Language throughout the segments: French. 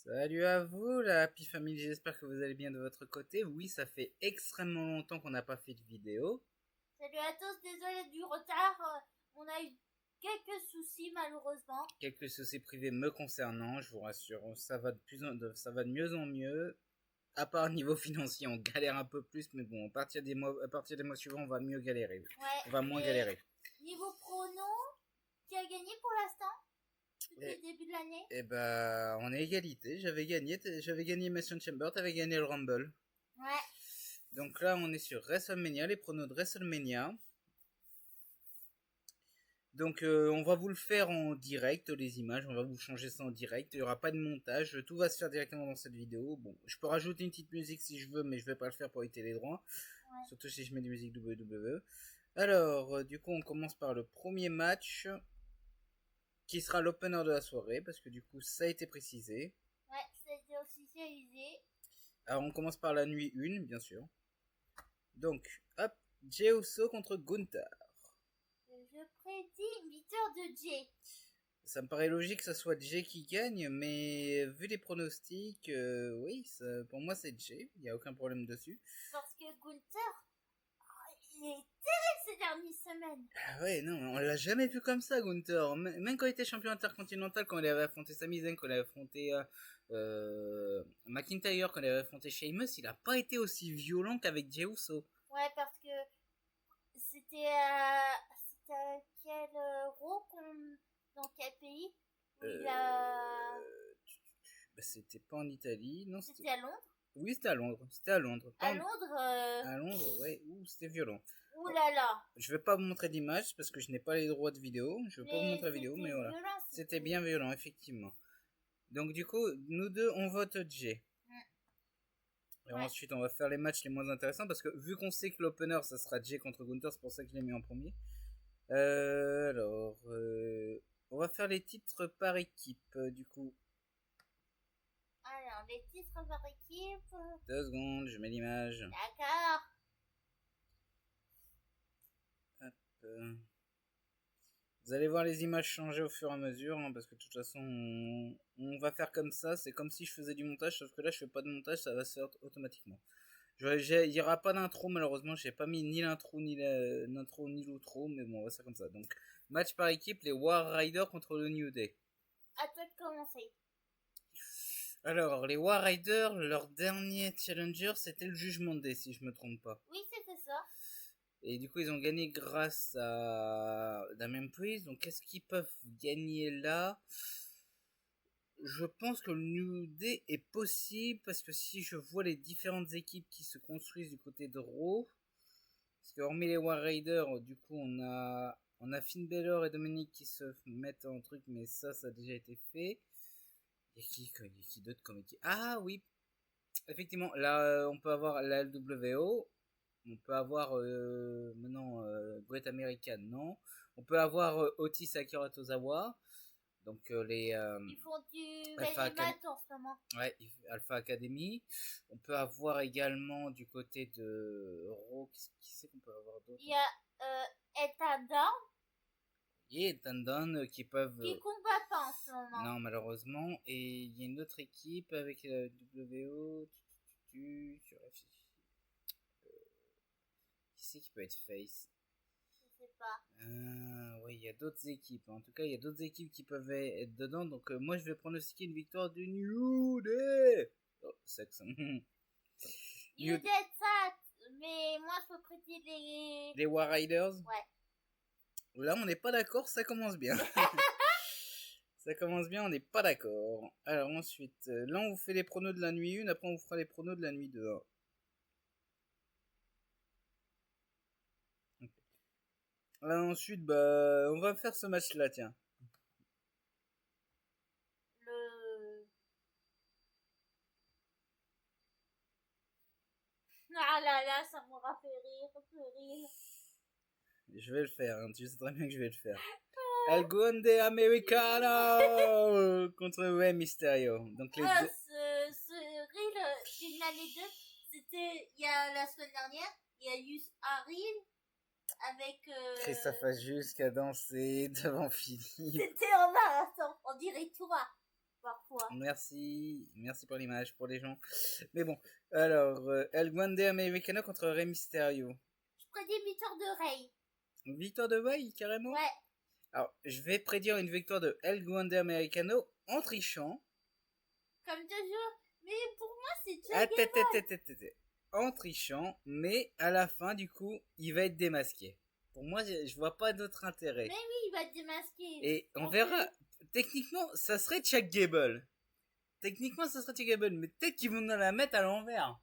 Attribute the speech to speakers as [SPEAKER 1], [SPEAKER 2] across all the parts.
[SPEAKER 1] Salut à vous, la Happy Family, j'espère que vous allez bien de votre côté. Oui, ça fait extrêmement longtemps qu'on n'a pas fait de vidéo.
[SPEAKER 2] Salut à tous, désolé du retard. On a eu quelques soucis malheureusement.
[SPEAKER 1] Quelques soucis privés me concernant, je vous rassure, ça va de mieux en mieux. À part niveau financier, on galère un peu plus, mais bon, à partir des mois suivants, on va mieux galérer.
[SPEAKER 2] Ouais.
[SPEAKER 1] On va moins galérer.
[SPEAKER 2] Niveau prono, qui a gagné pour l'instant depuis le début de l'année?
[SPEAKER 1] On est égalité. J'avais gagné Mason Chamber, t'avais gagné le Rumble.
[SPEAKER 2] Ouais.
[SPEAKER 1] Donc là, on est sur WrestleMania, les pronos de WrestleMania. Donc on va vous le faire en direct, les images, on va vous changer ça en direct, il n'y aura pas de montage, tout va se faire directement dans cette vidéo. Bon, je peux rajouter une petite musique si je veux, mais je vais pas le faire pour éviter les droits,
[SPEAKER 2] Ouais.
[SPEAKER 1] surtout si je mets des musiques WWE. Alors, du coup, on commence par le premier match, qui sera l'opener de la soirée, parce que du coup, ça a été précisé.
[SPEAKER 2] Ouais, ça a été officialisé.
[SPEAKER 1] Alors, on commence par la nuit 1, bien sûr. Donc, hop, Jey Uso contre Gunther.
[SPEAKER 2] Je prédis une victoire de Jay.
[SPEAKER 1] Ça me paraît logique que ça soit Jay qui gagne, mais vu les pronostics, oui, pour moi c'est Jay, il n'y a aucun problème dessus.
[SPEAKER 2] Parce que Gunther, il est terrible ces dernières semaines.
[SPEAKER 1] Ah ouais, non, on l'a jamais vu comme ça, Gunther. Même quand il était champion intercontinental, quand il avait affronté Sami Zayn, quand il avait affronté McIntyre, quand il avait affronté Sheamus, il a pas été aussi violent qu'avec Jey Uso.
[SPEAKER 2] Ouais, parce que c'était à quel Raw dans quel pays où il a...
[SPEAKER 1] C'était pas en Italie, non,
[SPEAKER 2] C'était à Londres.
[SPEAKER 1] Oui, c'était à Londres. C'était à Londres.
[SPEAKER 2] À Londres
[SPEAKER 1] À Londres, ouais. Ouh, c'était violent.
[SPEAKER 2] Ouh là là.
[SPEAKER 1] Je vais pas vous montrer d'image parce que je n'ai pas les droits de vidéo. Je vais pas vous montrer la vidéo, mais voilà. C'était bien violent, effectivement. Donc du coup, nous deux, on vote J. Et ensuite, on va faire les matchs les moins intéressants parce que vu qu'on sait que l'opener, ça sera J contre Gunther, c'est pour ça que je l'ai mis en premier. On va faire les titres par équipe, du coup.
[SPEAKER 2] Alors, les titres par équipe.
[SPEAKER 1] 2 secondes, je mets l'image.
[SPEAKER 2] D'accord.
[SPEAKER 1] Hop. Vous allez voir les images changer au fur et à mesure, hein, parce que de toute façon, on va faire comme ça. C'est comme si je faisais du montage, sauf que là, je fais pas de montage, ça va se faire automatiquement. Il y aura pas d'intro, malheureusement. J'ai pas mis ni l'intro, ni l'outro, mais bon, on va faire comme ça. Donc, match par équipe, les War Riders contre le New Day.
[SPEAKER 2] À toi de commencer.
[SPEAKER 1] Alors, les War Riders, leur dernier challenger, c'était le Jugement Day, si je me trompe pas.
[SPEAKER 2] Oui, c'était ça.
[SPEAKER 1] Et du coup, ils ont gagné grâce à Damien Priest. Donc, qu'est-ce qu'ils peuvent gagner là? Je pense que le New Day est possible parce que si je vois les différentes équipes qui se construisent du côté de Raw, parce que hormis les War Raiders, du coup, on a Finn Balor et Dominic qui se mettent en truc, mais ça a déjà été fait. Il y a qui d'autre comme équipe? Ah oui, effectivement, là, on peut avoir la LWO. On peut avoir maintenant Great American, non. On peut avoir Otis Akira Tozawa. Donc
[SPEAKER 2] Ils font du
[SPEAKER 1] Alpha
[SPEAKER 2] en ce moment.
[SPEAKER 1] Ouais, Alpha Academy. On peut avoir également du côté de Raw, qui c'est qu'on peut avoir d'autre?
[SPEAKER 2] Il y a Ethan
[SPEAKER 1] Et Tandon qui peuvent...
[SPEAKER 2] qui combat pas en ce moment.
[SPEAKER 1] Non, malheureusement. Et il y a une autre équipe avec la WO. Tu réfléchis. Qui c'est qui peut être face?
[SPEAKER 2] Je sais pas.
[SPEAKER 1] Oui, il y a d'autres équipes. En tout cas, il y a d'autres équipes qui peuvent être dedans. Donc, moi, je vais pronostiquer une victoire du New Day. Oh, sexe.
[SPEAKER 2] You did ça, mais moi, je peux prédire
[SPEAKER 1] les War Riders.
[SPEAKER 2] Ouais.
[SPEAKER 1] Là, on n'est pas d'accord. Ça commence bien. Ça commence bien, on n'est pas d'accord. Alors, ensuite, là, on vous fait les pronos de la nuit 1. Après, on vous fera les pronos de la nuit 2. Ensuite, on va faire ce match-là, tiens.
[SPEAKER 2] Ah là là, ça m'aura fait rire.
[SPEAKER 1] Je vais le faire, hein. Tu sais très bien que je vais le faire. El Grande Americano contre Rey Mysterio. Donc les deux...
[SPEAKER 2] ce reel d'une anecdote, c'était il y a la semaine dernière, il y a eu un reel avec
[SPEAKER 1] Christophe Ajus qui a dansé devant Philippe.
[SPEAKER 2] C'était en marathon, on dirait toi. parfois.
[SPEAKER 1] Merci pour l'image, pour les gens. Mais bon, alors, El Grande Americano contre Rey Mysterio.
[SPEAKER 2] Je prédis victoire de Rey.
[SPEAKER 1] Victoire de Rey, carrément?
[SPEAKER 2] Ouais.
[SPEAKER 1] Alors, je vais prédire une victoire de El Grande Americano en trichant.
[SPEAKER 2] Comme toujours. Mais pour moi, c'est Jack Gable.
[SPEAKER 1] En trichant, mais à la fin, du coup, il va être démasqué. Pour moi, je vois pas d'autre intérêt.
[SPEAKER 2] Mais oui, il va être démasqué.
[SPEAKER 1] Et on verra. Techniquement, ça serait Chad Gable. Mais peut-être qu'ils vont nous la mettre à l'envers.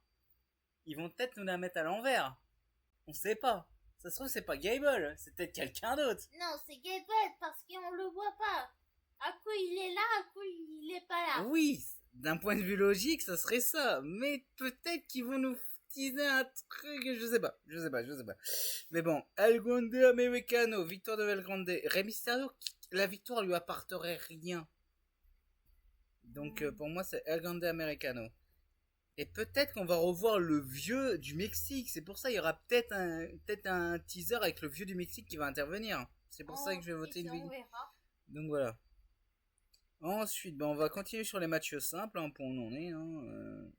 [SPEAKER 1] On sait pas. Ça se trouve, c'est pas Gable. C'est peut-être quelqu'un d'autre.
[SPEAKER 2] Non, c'est Gable parce qu'on le voit pas. À coup, il est là, à coup, il est pas là.
[SPEAKER 1] Oui, d'un point de vue logique, ça serait ça. Mais peut-être qu'ils vont nous teaser un truc. Je sais pas. Mais bon, El Grande Americano, victoire de El Grande. Rey Mysterio, la victoire lui apporterait rien. Donc pour moi, c'est El Grande Americano. Et peut-être qu'on va revoir le vieux du Mexique. C'est pour ça il y aura peut-être un teaser avec le vieux du Mexique qui va intervenir. C'est pour ça que je vais voter une vidéo. Donc voilà. Ensuite, on va continuer sur les matchs simples, pour où on en est.
[SPEAKER 2] On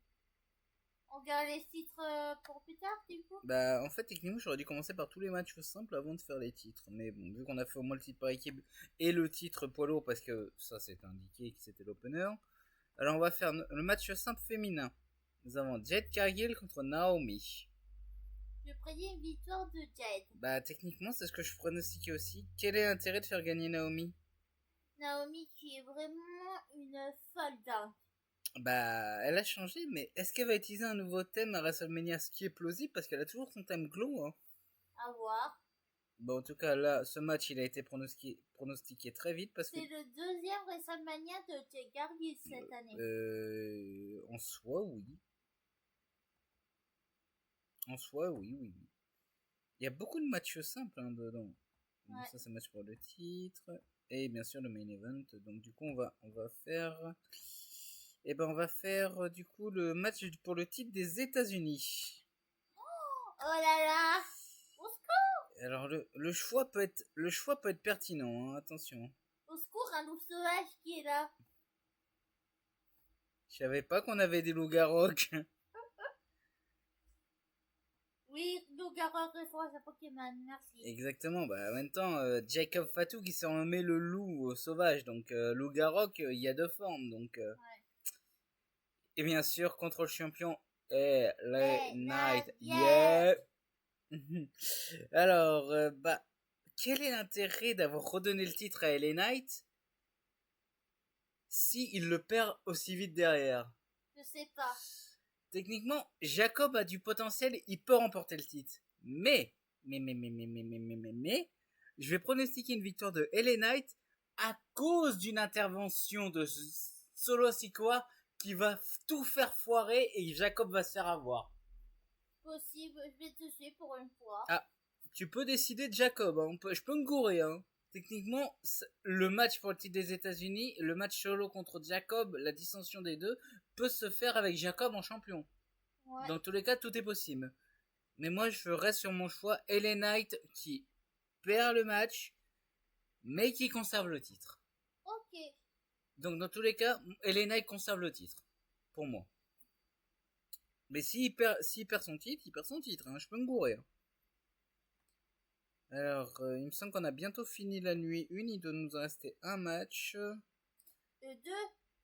[SPEAKER 2] regarde les titres pour plus tard, du coup.
[SPEAKER 1] En fait, techniquement, j'aurais dû commencer par tous les matchs simples avant de faire les titres. Mais bon, vu qu'on a fait au moins le titre par équipe et le titre poids lourd, parce que ça c'est indiqué que c'était l'opener. Alors on va faire le match simple féminin. Nous avons Jade Cargill contre Naomi.
[SPEAKER 2] Je prédis une victoire de Jade.
[SPEAKER 1] Techniquement, c'est ce que je pronostiquais aussi. Quel est l'intérêt de faire gagner Naomi?
[SPEAKER 2] Naomi qui est vraiment une folle dingue.
[SPEAKER 1] Elle a changé, mais est-ce qu'elle va utiliser un nouveau thème à WrestleMania, ce qui est plausible parce qu'elle a toujours son thème glow, hein.
[SPEAKER 2] À voir.
[SPEAKER 1] En tout cas, là, ce match, il a été pronostiqué très vite parce que...
[SPEAKER 2] C'est le deuxième WrestleMania de Jade Cargill cette année.
[SPEAKER 1] En soi, oui. Oui. Il y a beaucoup de matchs simples dedans.
[SPEAKER 2] Ouais.
[SPEAKER 1] Ça, c'est match pour le titre. Et bien sûr, le main event. Donc, du coup, on va faire... on va faire, du coup, le match pour le titre des États-Unis.
[SPEAKER 2] Oh là là! Au secours!
[SPEAKER 1] Alors, le choix peut être pertinent, hein, attention.
[SPEAKER 2] Au secours, un loup sauvage qui est là.
[SPEAKER 1] Je savais pas qu'on avait des loups-garoques.
[SPEAKER 2] Oui, loup-garou référence à Pokémon, merci.
[SPEAKER 1] Exactement, en même temps, Jacob Fatou qui s'est nommé le loup sauvage, donc loup-garoque, il y a deux formes, donc...
[SPEAKER 2] Ouais.
[SPEAKER 1] Et bien sûr, contre le champion, LA Knight,
[SPEAKER 2] yeah.
[SPEAKER 1] Alors, quel est l'intérêt d'avoir redonné le titre à LA Knight si il le perd aussi vite derrière?
[SPEAKER 2] Je sais pas.
[SPEAKER 1] Techniquement, Jacob a du potentiel, il peut remporter le titre. Mais, je vais pronostiquer une victoire de LA Knight à cause d'une intervention de Solo Sikoa qui va tout faire foirer et Jacob va se faire avoir.
[SPEAKER 2] Possible, je vais te suivre pour une fois.
[SPEAKER 1] Ah, tu peux décider de Jacob, hein. Je peux me gourer, hein. Techniquement, le match pour le titre des États-Unis, le match solo contre Jacob, la dissension des deux, peut se faire avec Jacob en champion.
[SPEAKER 2] Ouais.
[SPEAKER 1] Dans tous les cas, tout est possible. Mais moi, je reste sur mon choix. LA Knight qui perd le match, mais qui conserve le titre.
[SPEAKER 2] Ok.
[SPEAKER 1] Donc, dans tous les cas, LA Knight conserve le titre. Pour moi. Mais s'il perd son titre, il perd son titre. Hein. Je peux me gourer. Hein. Alors, il me semble qu'on a bientôt fini la nuit 1. Il doit nous en rester un match.
[SPEAKER 2] Deux.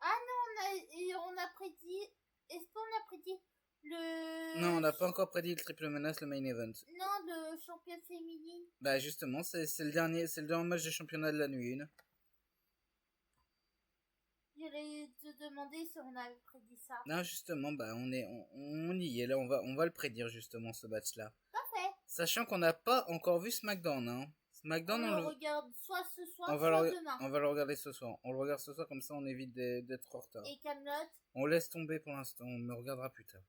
[SPEAKER 2] Ah non, on a prédit... Est-ce qu'on a prédit le...
[SPEAKER 1] Non, on n'a pas encore prédit le triple menace, le main event.
[SPEAKER 2] Non, le champion féminine.
[SPEAKER 1] Justement, c'est le dernier match de championnat de la nuit 1.
[SPEAKER 2] J'allais te demander si on avait prédit ça.
[SPEAKER 1] Non, justement, on y est, là, on va le prédire, justement, ce match-là.
[SPEAKER 2] Parfait.
[SPEAKER 1] Sachant qu'on n'a pas encore vu SmackDown, hein. SmackDown,
[SPEAKER 2] on le regarde soit ce soir, demain.
[SPEAKER 1] On va le regarder ce soir. On le regarde ce soir, comme ça, on évite d'être en retard.
[SPEAKER 2] Et Camelot.
[SPEAKER 1] On laisse tomber pour l'instant, on me regardera plus tard.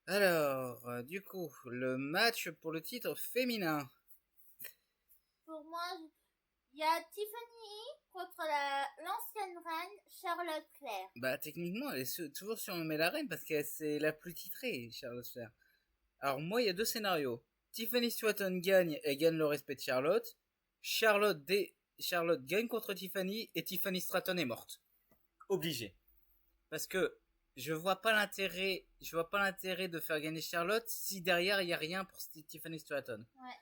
[SPEAKER 1] Alors, du coup, le match pour le titre féminin.
[SPEAKER 2] Pour moi, il y a Tiffany contre l'ancienne reine Charlotte Flair.
[SPEAKER 1] Techniquement, elle est toujours surnommée la reine parce que c'est la plus titrée, Charlotte Flair. Alors moi, il y a deux scénarios. Tiffany Stratton gagne et gagne le respect de Charlotte. Charlotte gagne contre Tiffany et Tiffany Stratton est morte. obligé. Parce que je vois pas l'intérêt de faire gagner Charlotte si derrière il y a rien pour Tiffany Stratton.
[SPEAKER 2] Ouais.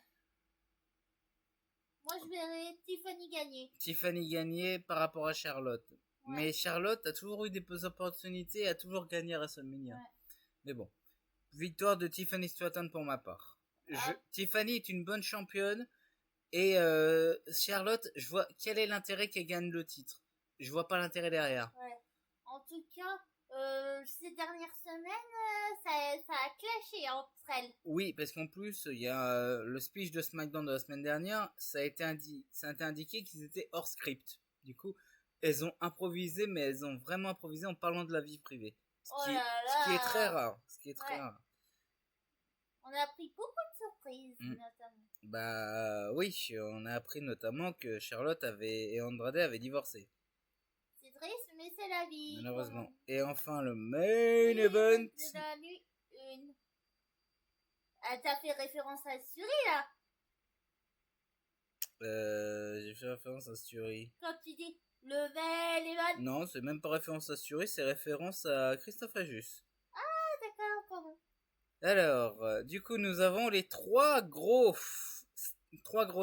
[SPEAKER 2] Moi, je verrais Tiffany gagner.
[SPEAKER 1] Tiffany gagner par rapport à Charlotte. Ouais. Mais Charlotte a toujours eu des opportunités, a toujours gagné à WrestleMania. Ouais. Mais bon, victoire de Tiffany Stratton pour ma part. Tiffany est une bonne championne et Charlotte, je vois quel est l'intérêt qu'elle gagne le titre. Je vois pas l'intérêt derrière.
[SPEAKER 2] Ouais. En tout cas, ces dernières semaines, ça a clashé entre elles.
[SPEAKER 1] Oui, parce qu'en plus, il y a le speech de SmackDown de la semaine dernière, ça a été indiqué qu'ils étaient hors script. Du coup, elles ont improvisé, mais elles ont vraiment improvisé en parlant de la vie privée. Ce qui est très rare.
[SPEAKER 2] On a appris beaucoup de surprises, notamment.
[SPEAKER 1] Bah oui, on a appris notamment que Charlotte et Andrade avaient divorcé.
[SPEAKER 2] C'est triste, mais c'est la vie.
[SPEAKER 1] Malheureusement. Et enfin, le main event.
[SPEAKER 2] De la nuit 1. Ah, t'as fait référence à Suri, là?
[SPEAKER 1] J'ai fait référence à Suri.
[SPEAKER 2] Quand tu dis le main event.
[SPEAKER 1] Non, c'est même pas référence à Suri, c'est référence à Christophe Ajus.
[SPEAKER 2] Ah, d'accord, pardon.
[SPEAKER 1] Alors, du coup, nous avons les trois gros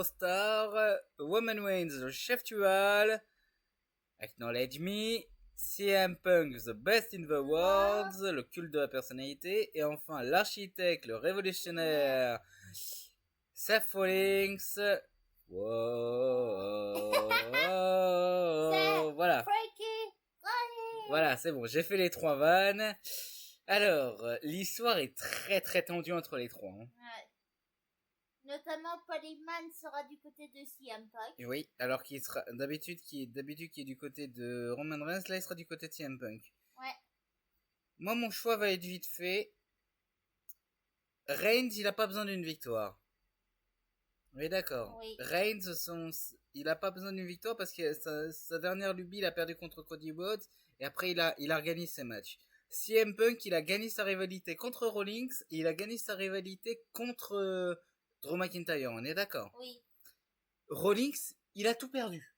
[SPEAKER 1] stars. Roman Reigns, le chef dual. Acknowledge Me. CM Punk, the best in the world. Le culte de la personnalité. Et enfin, l'architecte, le révolutionnaire. Seth Rollins. Wow. Voilà. Voilà, c'est bon, j'ai fait les trois vannes. Alors, l'histoire est très très tendue entre les trois. Hein.
[SPEAKER 2] Ouais. Notamment, Paul Heyman sera du côté de CM Punk.
[SPEAKER 1] Oui, alors qu'il sera d'habitude qui est du côté de Roman Reigns, là il sera du côté de CM Punk.
[SPEAKER 2] Ouais.
[SPEAKER 1] Moi, mon choix va être vite fait. Reigns, il a pas besoin d'une victoire. Oui, d'accord.
[SPEAKER 2] Oui.
[SPEAKER 1] Reigns, il a pas besoin d'une victoire parce que sa dernière lubie, il a perdu contre Cody Rhodes et après il a gagné ses matchs. CM Punk, il a gagné sa rivalité contre Rollins et il a gagné sa rivalité contre Drew McIntyre, on est d'accord?
[SPEAKER 2] Oui.
[SPEAKER 1] Rollins, il a tout perdu.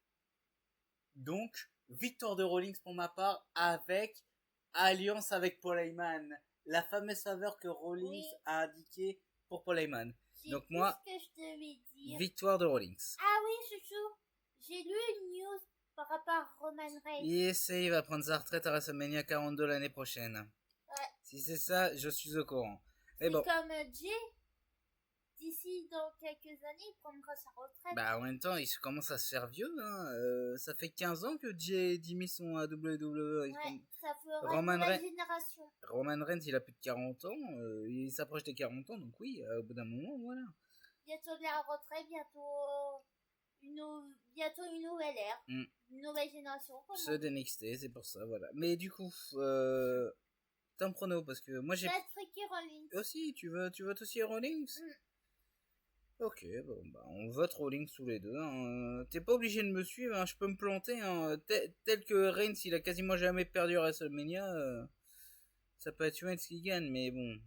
[SPEAKER 1] Donc, victoire de Rollins pour ma part avec alliance avec Paul Heyman. La fameuse faveur que Rollins a indiquée pour Paul Heyman. Donc moi,
[SPEAKER 2] que je devais dire.
[SPEAKER 1] Victoire de Rollins.
[SPEAKER 2] Ah oui, chouchou. J'ai lu une news par rapport à Roman Reigns.
[SPEAKER 1] Il va prendre sa retraite à WrestleMania 42 l'année prochaine.
[SPEAKER 2] Ouais.
[SPEAKER 1] Si c'est ça, je suis au courant.
[SPEAKER 2] C'est bon. Comme Jay. D'ici dans quelques années, il prendra sa retraite.
[SPEAKER 1] Bah en même temps, il commence à se faire vieux. Hein. Ça fait 15 ans que Jay dit son à WWE.
[SPEAKER 2] Ouais, ça fera une nouvelle génération.
[SPEAKER 1] Roman Reigns, il a plus de 40 ans. Il s'approche des 40 ans, donc oui, au bout d'un moment, voilà.
[SPEAKER 2] Bientôt de la retraite, bientôt une nouvelle ère. Une nouvelle génération.
[SPEAKER 1] Ceux d'NXT, c'est pour ça, voilà. Mais du coup, t'es un prono, parce que moi j'ai...
[SPEAKER 2] Ricky Rollins.
[SPEAKER 1] Aussi, tu votes aussi Rollins? Ok, bon, bah, on vote Rollins tous les deux. Hein. T'es pas obligé de me suivre, hein. Je peux me planter. Hein. Tel que Reigns, il a quasiment jamais perdu à WrestleMania. Ça peut être Reigns qui gagne, mais bon.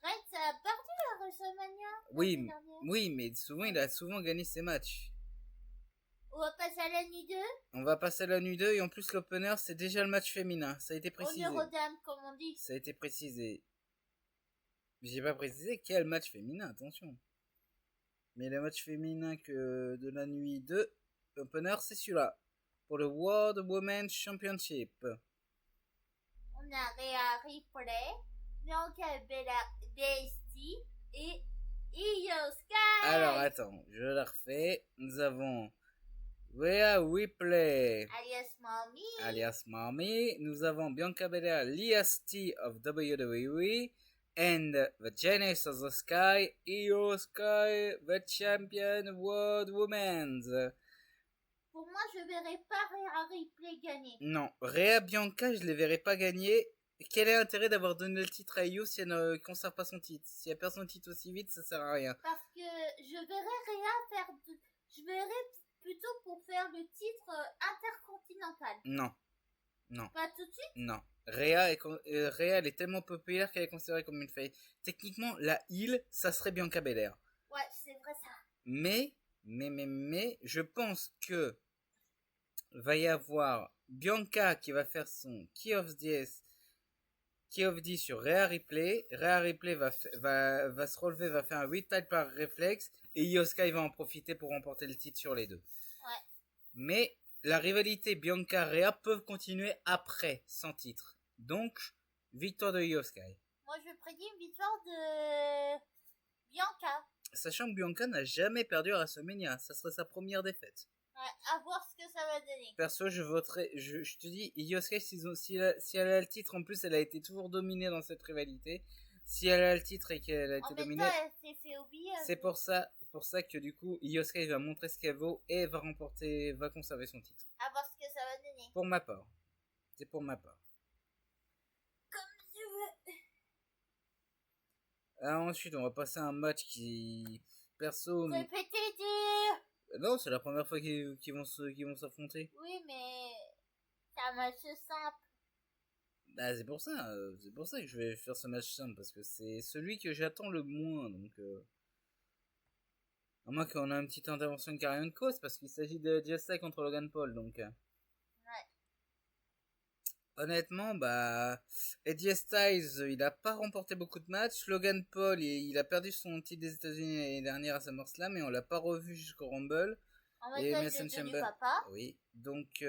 [SPEAKER 2] Reigns a perdu à WrestleMania.
[SPEAKER 1] Oui, mais souvent, il a souvent gagné ses matchs.
[SPEAKER 2] On va passer à la nuit 2.
[SPEAKER 1] On va passer à la nuit 2 et en plus l'opener, c'est déjà le match féminin. Ça a été précisé.
[SPEAKER 2] Honneur aux dames, comme on dit.
[SPEAKER 1] Ça a été précisé. J'ai pas précisé quel match féminin, attention. Mais le match féminin que de la nuit 2, opener, c'est celui-là. Pour le World Women's Championship.
[SPEAKER 2] On a Rhea Ripley, Bianca Belair et Io Sky.
[SPEAKER 1] Alors attends, je la refais. Nous avons Rhea Ripley. Alias Mommy. Nous avons Bianca Belair, l'IST of WWE. And the Genius of the Sky, Io Sky, the Champion World Women's.
[SPEAKER 2] Pour moi, je verrai pas Rhea Ripley gagner.
[SPEAKER 1] Non, Rhea Bianca, je les verrai pas gagner. Quel est l'intérêt d'avoir donné le titre à Io si elle ne conserve pas son titre? Si elle perd son titre aussi vite, ça sert à rien.
[SPEAKER 2] Parce que je verrai Rhea je verrai plutôt pour faire le titre intercontinental.
[SPEAKER 1] Non.
[SPEAKER 2] Pas tout de suite?
[SPEAKER 1] Non. Rhea, elle est tellement populaire qu'elle est considérée comme une fille. Techniquement, la heel, ça serait Bianca Belair.
[SPEAKER 2] Ouais, c'est vrai ça.
[SPEAKER 1] Mais, je pense que va y avoir Bianca qui va faire son Key of D sur Rhea Ripley. Rhea Ripley va se relever, va faire un retard par réflexe, et Io Sky va en profiter pour remporter le titre sur les deux.
[SPEAKER 2] Ouais.
[SPEAKER 1] Mais la rivalité Bianca-Rhea peut continuer après, sans titre. Donc, victoire de Io Sky.
[SPEAKER 2] Moi, je prédis une victoire de Bianca.
[SPEAKER 1] Sachant que Bianca n'a jamais perdu à WrestleMania, ça serait sa première défaite.
[SPEAKER 2] Ouais, à voir ce que ça va donner.
[SPEAKER 1] Perso, je voterai. Je te dis, Io Sky, si elle a le titre, en plus, elle a été toujours dominée dans cette rivalité. Si elle a le titre et qu'elle a été dominée,
[SPEAKER 2] elle s'est fait oublier.
[SPEAKER 1] C'est pour ça que du coup, Io Sky va montrer ce qu'elle vaut et va conserver son titre.
[SPEAKER 2] À voir ce que ça va donner.
[SPEAKER 1] Pour ma part. C'est pour ma part.
[SPEAKER 2] Comme tu veux.
[SPEAKER 1] Alors, ensuite, on va passer à un match qui, perso.
[SPEAKER 2] Répétez.
[SPEAKER 1] Non, c'est la première fois qu'ils vont s'affronter.
[SPEAKER 2] Oui, mais c'est un match simple.
[SPEAKER 1] Bah, c'est pour ça que je vais faire ce match simple, parce que c'est celui que j'attends le moins, donc à moins qu'on a une petite intervention de Karrion Kross, parce qu'il s'agit de J.S.I. contre Logan Paul, donc
[SPEAKER 2] ouais.
[SPEAKER 1] Honnêtement, bah, AJ Styles, il a pas remporté beaucoup de matchs. Logan Paul, il a perdu son titre des États-Unis l'année dernière à SummerSlam et on l'a pas revu jusqu'au Rumble.
[SPEAKER 2] En et Mason Chamber.
[SPEAKER 1] Oui, donc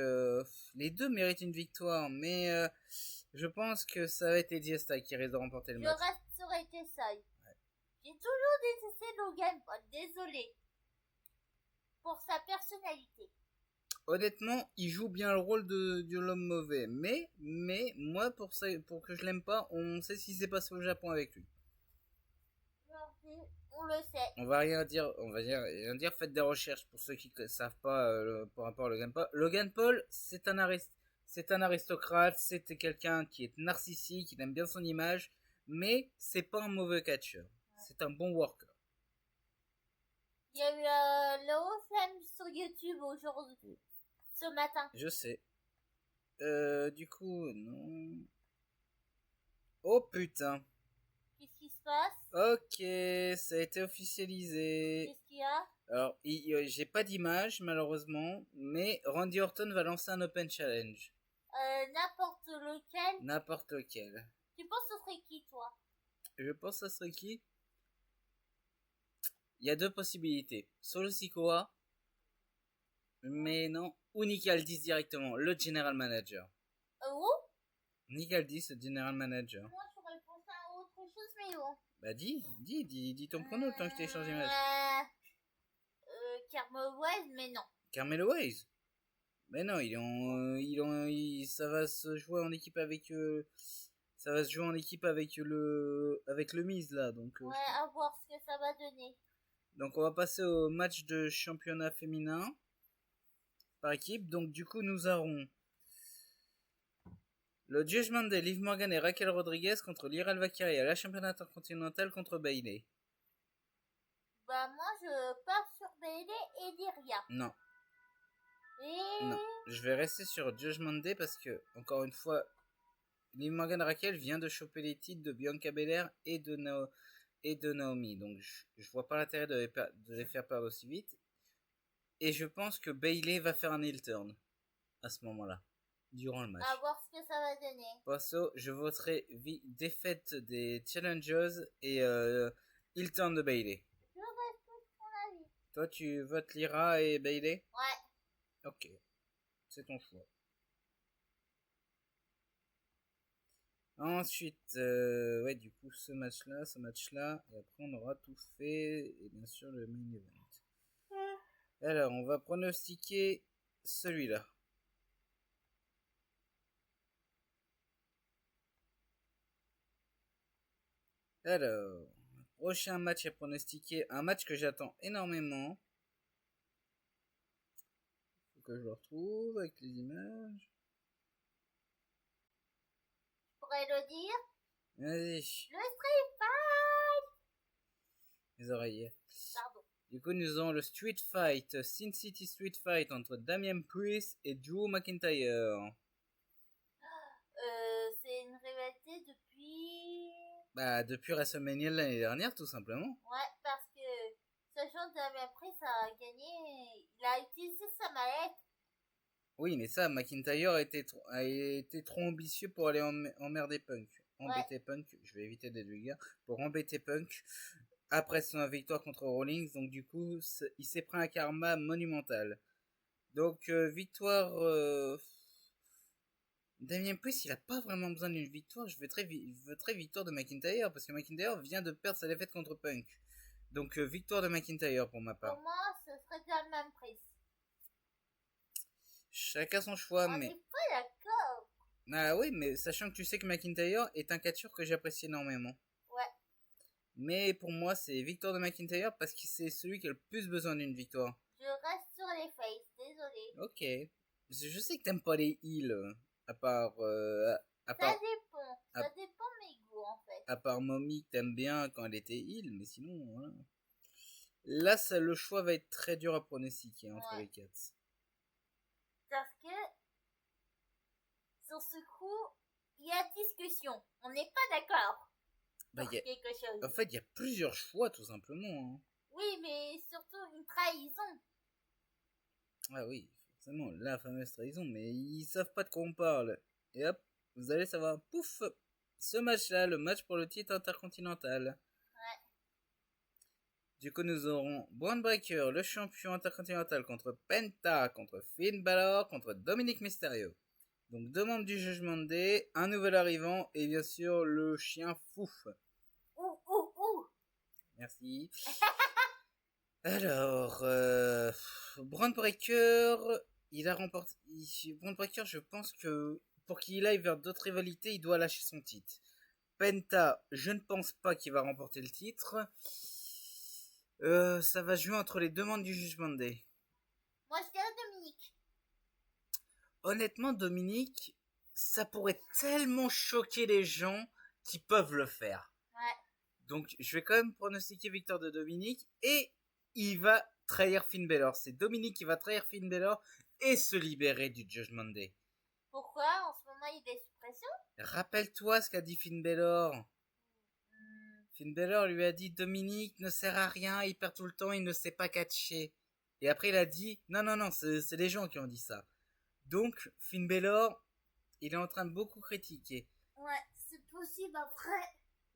[SPEAKER 1] les deux méritent une victoire, mais je pense que ça va être AJ Styles qui risque de remporter le match.
[SPEAKER 2] Je reste sur AJ Styles. Ouais. J'ai toujours détesté Logan Paul, désolé pour sa personnalité.
[SPEAKER 1] Honnêtement, il joue bien le rôle de l'homme mauvais, mais moi pour que je l'aime pas, on sait ce qui s'est passé au Japon avec lui.
[SPEAKER 2] On le sait.
[SPEAKER 1] On va rien dire, faites des recherches pour ceux qui ne savent pas par rapport à Logan Paul. Logan Paul, c'est un aristocrate, c'est quelqu'un qui est narcissique, qui aime bien son image, mais c'est pas un mauvais catcheur. Ouais. C'est un bon worker.
[SPEAKER 2] Il y a eu le Hall sur YouTube aujourd'hui, ce matin.
[SPEAKER 1] Je sais. Du coup, non. Oh putain.
[SPEAKER 2] Qu'est-ce qui se passe?
[SPEAKER 1] Ok, ça a été officialisé.
[SPEAKER 2] Qu'est-ce qu'il y a?
[SPEAKER 1] Alors, j'ai pas d'image malheureusement, mais Randy Orton va lancer un Open Challenge.
[SPEAKER 2] N'importe lequel?
[SPEAKER 1] N'importe lequel.
[SPEAKER 2] Tu penses que ce serait qui, toi?
[SPEAKER 1] Je pense que ce serait qui? Il y a deux possibilités. Solo Sikoa, mais non, ou Nick Aldis directement, le General Manager.
[SPEAKER 2] Où?
[SPEAKER 1] Nick Aldis, le General Manager.
[SPEAKER 2] Moi, j'aurais pensé à autre chose, mais où?
[SPEAKER 1] Bah dis ton pronom le temps que je t'ai changé l'image.
[SPEAKER 2] Carmelo Hayes, mais non.
[SPEAKER 1] Carmelo Hayes? Mais non, ça va se jouer en équipe avec le Miz là, donc.
[SPEAKER 2] Ouais, à voir ce que ça va donner.
[SPEAKER 1] Donc on va passer au match de championnat féminin par équipe. Donc du coup nous aurons le Judgment Day, Liv Morgan et Raquel Rodriguez contre Lyra Valkyria, la championne intercontinentale contre Bayley.
[SPEAKER 2] Bah moi je pars sur Bayley et Lyria.
[SPEAKER 1] Non. Non, je vais rester sur Judgment Day parce que, encore une fois, Liv Morgan Raquel vient de choper les titres de Bianca Belair et de Naomi. Donc je vois pas l'intérêt de les faire perdre aussi vite. Et je pense que Bayley va faire un heel turn à ce moment-là, durant le match.
[SPEAKER 2] À voir ce que ça va donner.
[SPEAKER 1] Passo, je voterai défaite des Challengers et heel turn de Bayley.
[SPEAKER 2] Je respecte ton avis.
[SPEAKER 1] Toi, tu votes Lyra et Bayley?
[SPEAKER 2] Ouais.
[SPEAKER 1] Ok, c'est ton choix. Ensuite, ouais, du coup, ce match-là, et après on aura tout fait, et bien sûr le main event. Alors, on va pronostiquer celui-là. Alors, prochain match à pronostiquer, un match que j'attends énormément. Faut que je le retrouve avec les images.
[SPEAKER 2] Je pourrais le dire.
[SPEAKER 1] Vas-y.
[SPEAKER 2] Le Street Fight.
[SPEAKER 1] Les oreillers.
[SPEAKER 2] Pardon.
[SPEAKER 1] Du coup, nous avons le Street Fight, Sin City Street Fight entre Damian Priest et Drew McIntyre.
[SPEAKER 2] C'est une rivalité depuis...
[SPEAKER 1] Bah, depuis WrestleMania l'année dernière, tout simplement.
[SPEAKER 2] Ouais, parce que sachant que Damian Priest a gagné, il a utilisé sa mallette.
[SPEAKER 1] Oui, mais ça, McIntyre a été trop ambitieux pour aller emmerder Punk. Embêter Punk, je vais éviter d'être vulgaire, pour embêter Punk après son victoire contre Rollins. Donc du coup, il s'est pris un karma monumental. Donc victoire... Damien Priest, il a pas vraiment besoin d'une victoire. Je veux très victoire de McIntyre parce que McIntyre vient de perdre sa défaite contre Punk. Donc victoire de McIntyre pour ma part.
[SPEAKER 2] Pour moi, ce serait Damien Priest.
[SPEAKER 1] Chacun son choix,
[SPEAKER 2] mais... On n'est pas d'accord.
[SPEAKER 1] Ah oui, mais sachant que tu sais que McIntyre est un catcheur que j'apprécie énormément.
[SPEAKER 2] Ouais.
[SPEAKER 1] Mais pour moi, c'est victoire de McIntyre parce que c'est celui qui a le plus besoin d'une victoire.
[SPEAKER 2] Je reste sur les faces, désolé.
[SPEAKER 1] Ok. Je sais que t'aimes pas les heals, à part...
[SPEAKER 2] Ça dépend. Ça dépend de mes goûts, en fait.
[SPEAKER 1] À part Mommy que t'aimes bien quand elle était heal, mais sinon, voilà. Là, le choix va être très dur à pronostiquer entre les quatre.
[SPEAKER 2] Parce que sur ce coup, il y a discussion. On n'est pas d'accord. Quelque chose.
[SPEAKER 1] En fait, il y a plusieurs choix, tout simplement. Hein.
[SPEAKER 2] Oui, mais surtout une trahison.
[SPEAKER 1] Ah oui, forcément, la fameuse trahison, mais ils savent pas de quoi on parle. Et hop, vous allez savoir, pouf, ce match-là, le match pour le titre intercontinental.
[SPEAKER 2] Ouais.
[SPEAKER 1] Du coup, nous aurons Braun Breaker, le champion intercontinental, contre Penta, contre Finn Balor, contre Dominic Mysterio. Donc, deux membres du Judgment Day, un nouvel arrivant, et bien sûr, le chien Fouf.
[SPEAKER 2] Ouh.
[SPEAKER 1] Merci. Alors, Braun Breaker, il a remporté... Braun Breaker, je pense que pour qu'il aille vers d'autres rivalités, il doit lâcher son titre. Penta, je ne pense pas qu'il va remporter le titre. Ça va jouer entre les deux membres du Judgment Day.
[SPEAKER 2] Moi, je dirais Dominique.
[SPEAKER 1] Honnêtement, Dominique, ça pourrait tellement choquer les gens qui peuvent le faire.
[SPEAKER 2] Ouais.
[SPEAKER 1] Donc, je vais quand même pronostiquer victoire de Dominique et il va trahir Finn Balor. C'est Dominique qui va trahir Finn Balor et se libérer du Judgment Day.
[SPEAKER 2] Pourquoi en ce moment il est sous pression?
[SPEAKER 1] Rappelle-toi ce qu'a dit Finn Balor. Finn Balor lui a dit Dominique ne sert à rien, il perd tout le temps, il ne sait pas catcher. Et après il a dit non, c'est les gens qui ont dit ça. Donc Finn Balor, il est en train de beaucoup critiquer.
[SPEAKER 2] Ouais, c'est possible après.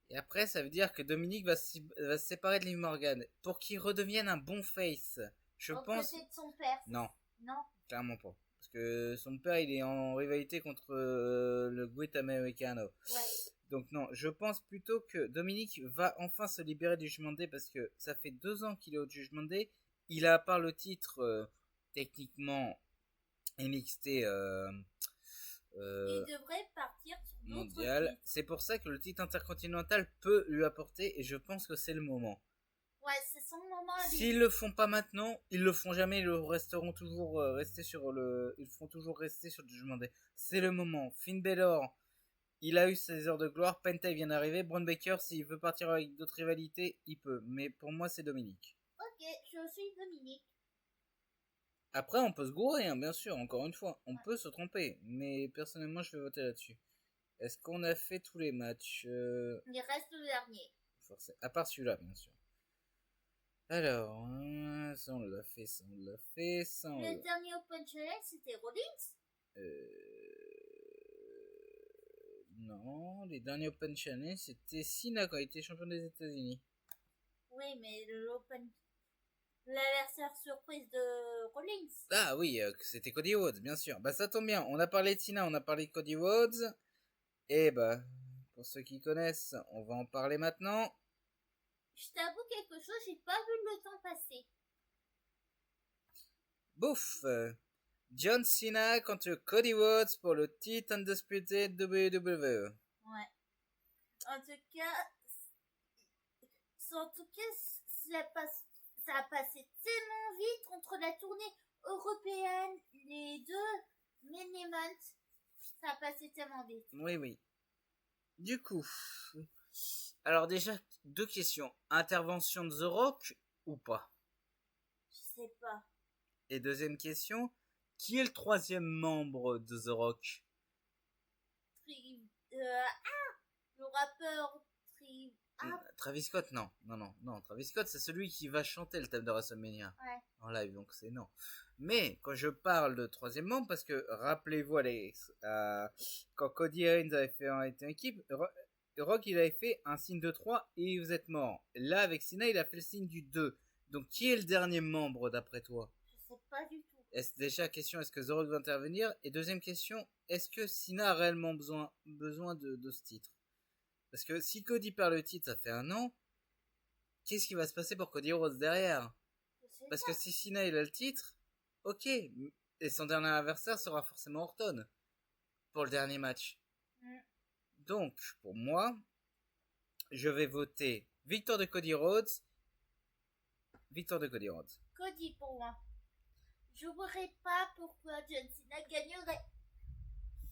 [SPEAKER 1] Et après ça veut dire que Dominique va se séparer de Liv Morgan pour qu'il redevienne un bon face. Je pense.
[SPEAKER 2] Peut-être son père.
[SPEAKER 1] Non.
[SPEAKER 2] Non.
[SPEAKER 1] Clairement pas. Parce que son père il est en rivalité contre le Great Americano.
[SPEAKER 2] Ouais.
[SPEAKER 1] Donc non, je pense plutôt que Dominique va enfin se libérer du Judgment Day parce que ça fait 2 ans qu'il est au Judgment Day. Il a à part le titre techniquement NXT
[SPEAKER 2] il devrait partir sur
[SPEAKER 1] mondial. C'est pour ça que le titre intercontinental peut lui apporter et je pense que c'est le moment.
[SPEAKER 2] Ouais, c'est son moment.
[SPEAKER 1] S'ils le font pas maintenant, ils le feront jamais. Ils resteront toujours ils feront toujours rester sur le Judgment Day. C'est le moment. Finn Balor, il a eu ses heures de gloire. Penta vient d'arriver. Braun Breaker, s'il veut partir avec d'autres rivalités, il peut. Mais pour moi, c'est Dominique.
[SPEAKER 2] Ok, je suis Dominique.
[SPEAKER 1] Après, on peut se gourer, hein, bien sûr. Encore une fois, on peut se tromper. Mais personnellement, je vais voter là-dessus. Est-ce qu'on a fait tous les matchs
[SPEAKER 2] Il reste le dernier.
[SPEAKER 1] À part celui-là, bien sûr. Alors, ça on l'a fait, ça on l'a fait, ça on
[SPEAKER 2] Le dernier Open Challenge, c'était Rollins
[SPEAKER 1] Non, les derniers Open Challenge, c'était Cena quand il était champion des États-Unis.
[SPEAKER 2] Oui, mais l'adversaire surprise de Rollins.
[SPEAKER 1] Ah oui, c'était Cody Rhodes, bien sûr. Bah ça tombe bien, on a parlé de Cena, on a parlé de Cody Rhodes. Et bah, pour ceux qui connaissent, on va en parler maintenant.
[SPEAKER 2] Je t'avoue quelque chose, j'ai pas vu le temps passer.
[SPEAKER 1] Bouf, John Cena contre Cody Rhodes pour le titre Undisputed WWE.
[SPEAKER 2] Ouais. En tout cas, ça a passé tellement vite entre la tournée européenne, les deux main events. Ça a passé tellement vite.
[SPEAKER 1] Oui. Du coup, alors déjà, 2 questions. Intervention de The Rock ou pas?
[SPEAKER 2] Je sais pas.
[SPEAKER 1] Et deuxième question, qui est le 3e membre de The Rock?
[SPEAKER 2] Le rappeur
[SPEAKER 1] Travis Scott, non. Travis Scott, c'est celui qui va chanter le thème de WrestleMania.
[SPEAKER 2] Ouais.
[SPEAKER 1] En live, donc c'est non. Mais quand je parle de troisième membre, parce que rappelez-vous, Alex, quand Cody Rhodes avait fait une équipe, Rock il avait fait un signe de 3 et vous êtes mort. Là, avec Cena, il a fait le signe du 2. Donc, qui est le dernier membre d'après toi?
[SPEAKER 2] Je sais pas du tout.
[SPEAKER 1] Déjà, question, est-ce que The Rock va intervenir? Et deuxième question, est-ce que Cena a réellement besoin de ce titre? Parce que si Cody perd le titre, ça fait un an. Qu'est-ce qui va se passer pour Cody Rhodes derrière? Parce que si Cena il a le titre, ok. Et son dernier adversaire sera forcément Orton pour le dernier match. Donc, pour moi, je vais voter victoire de Cody Rhodes. Victoire de Cody Rhodes.
[SPEAKER 2] Cody pour moi. Je ne verrai pas pourquoi John Cena gagnerait.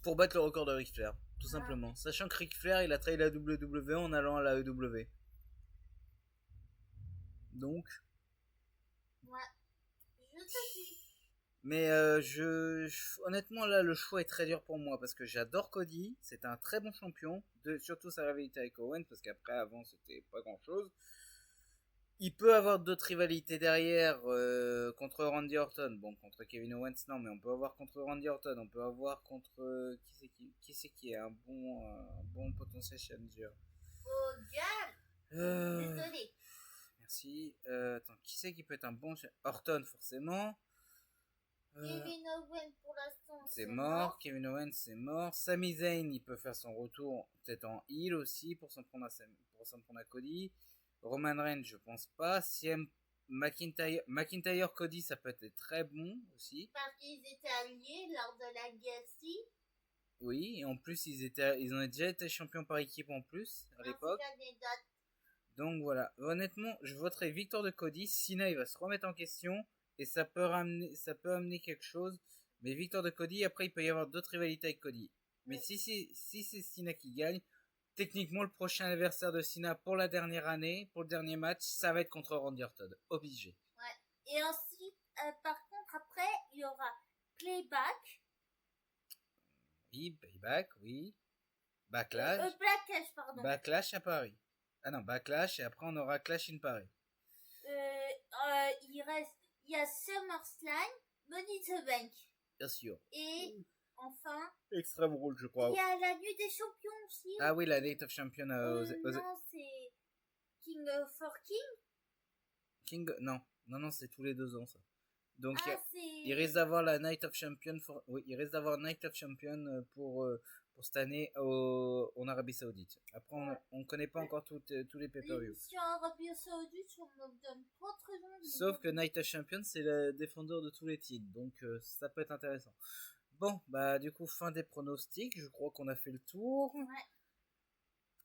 [SPEAKER 1] Pour battre le record de Ric Flair, tout simplement. Sachant que Ric Flair, il a trahi la WWE en allant à la EW. Donc.
[SPEAKER 2] Ouais, je te dis.
[SPEAKER 1] Mais honnêtement, là, le choix est très dur pour moi parce que j'adore Cody. C'est un très bon champion. Surtout sa rivalité avec Owen parce qu'après, avant, c'était pas grand chose. Il peut avoir d'autres rivalités derrière contre Randy Orton. Bon, contre Kevin Owens, non, mais on peut avoir contre Randy Orton. On peut avoir contre. Qui c'est qui est un bon potentiel challenger?
[SPEAKER 2] Désolé.
[SPEAKER 1] Merci. Attends, qui c'est qui peut être un bon Orton, forcément.
[SPEAKER 2] Kevin Owens, pour l'instant,
[SPEAKER 1] c'est mort. Kevin Owens, c'est mort. Sami Zayn, il peut faire son retour, peut-être en heel aussi, pour s'en prendre à Cody. Roman Reigns, je pense pas. McIntyre, Cody, ça peut être très bon aussi.
[SPEAKER 2] Parce qu'ils étaient alliés lors de la Legacy.
[SPEAKER 1] Oui, et en plus, ils ont déjà été champions par équipe en plus, à l'époque. Donc voilà, honnêtement, je voterai victoire de Cody. Cena, il va se remettre en question. Et ça peut amener quelque chose. Mais victoire de Cody, après il peut y avoir d'autres rivalités avec Cody. Mais si c'est Cena qui gagne, techniquement le prochain adversaire de Cena pour la dernière année, pour le dernier match, ça va être contre Randy Orton. Obligé.
[SPEAKER 2] Ouais. Et ensuite, par contre, après, il y aura Playback.
[SPEAKER 1] Oui, Payback, oui. Backlash.
[SPEAKER 2] Backlash, pardon.
[SPEAKER 1] Backlash à Paris. Ah non, Backlash et après on aura Clash in Paris.
[SPEAKER 2] Il y a SummerSlam, Money in the Bank.
[SPEAKER 1] Bien sûr.
[SPEAKER 2] Et enfin.
[SPEAKER 1] Extreme Rules, je crois.
[SPEAKER 2] Il y a la Nuit des Champions aussi.
[SPEAKER 1] Ah oui, la Night of Champions.
[SPEAKER 2] Non, c'est King for King.
[SPEAKER 1] Non, c'est tous les 2 ans ça. Donc il
[SPEAKER 2] risque
[SPEAKER 1] d'avoir la Night of Champions. Il risque d'avoir Night of Champions pour cette année en Arabie Saoudite. Après, on connaît pas encore tous les pay-per-views.
[SPEAKER 2] Sur Arabie Saoudite, on me donne pas très long.
[SPEAKER 1] Sauf que Night of Champions, c'est le défendeur de tous les titres. Donc, ça peut être intéressant. Bon, bah, du coup, fin des pronostics. Je crois qu'on a fait le tour.
[SPEAKER 2] Ouais.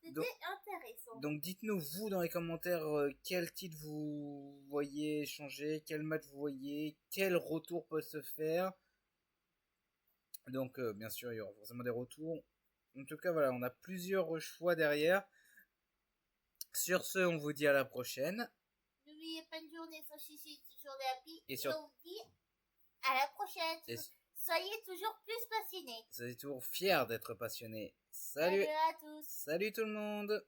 [SPEAKER 2] C'était intéressant.
[SPEAKER 1] Donc, dites-nous, vous, dans les commentaires, quel titre vous voyez changer, quel match vous voyez, quel retour peut se faire. Donc, bien sûr, il y aura forcément des retours. En tout cas, voilà, on a plusieurs choix derrière. Sur ce, on vous dit à la prochaine.
[SPEAKER 2] N'oubliez pas une journée sans chichi, toujours happy.
[SPEAKER 1] Et
[SPEAKER 2] on vous dit à la prochaine. Soyez toujours plus passionnés.
[SPEAKER 1] Soyez toujours fiers d'être passionnés. Salut
[SPEAKER 2] à tous.
[SPEAKER 1] Salut tout le monde.